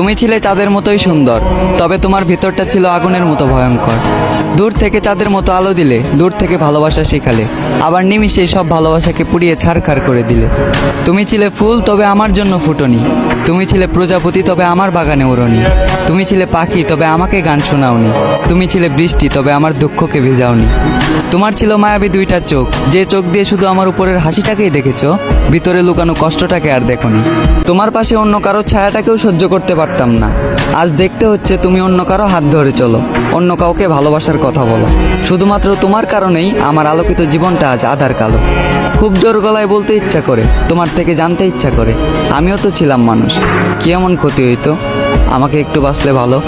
তুমি ছিলে চাঁদের মতোই সুন্দর, তবে তোমার ভিতরটা ছিল আগুনের মতো ভয়ঙ্কর। দূর থেকে চাঁদের মতো আলো দিলে, দূর থেকে ভালোবাসা শেখালে, আবার নিমিষেই সব ভালোবাসাকে পুড়িয়ে ছারখার করে দিলে। তুমি ছিলে ফুল, তবে আমার জন্য ফুটনি। তুমি ছিলে প্রজাপতি, তবে আমার বাগানে উড়নি। তুমি ছিলে পাখি, তবে আমাকে গান শোনাওনি। তুমি ছিলে বৃষ্টি, তবে আমার দুঃখকে ভেজাওনি। তোমার ছিল মায়াবী দুইটা চোখ, যে চোখ দিয়ে শুধু আমার উপরের হাসিটাকেই দেখেছো, ভিতরে লুকানো কষ্টটাকে আর দেখোনি। তোমার পাশে অন্য কারো ছায়াটাকেও সহ্য করতে পারতাম না। আজ দেখতে হচ্ছে তুমি অন্য কারো হাত ধরে চলো, অন্য কাউকে ভালোবাসার কথা বলো। শুধুমাত্র তোমার কারণেই আমার আলোকিত জীবনটা আজ আধার কালো। খুব জোর গলায় বলতে ইচ্ছা করে, তোমার থেকে জানতে ইচ্ছা করে, আমিও তো ছিলাম মানুষ। কি এমন ক্ষতি হইতো আমাকে একটু বাঁচলে ভালো।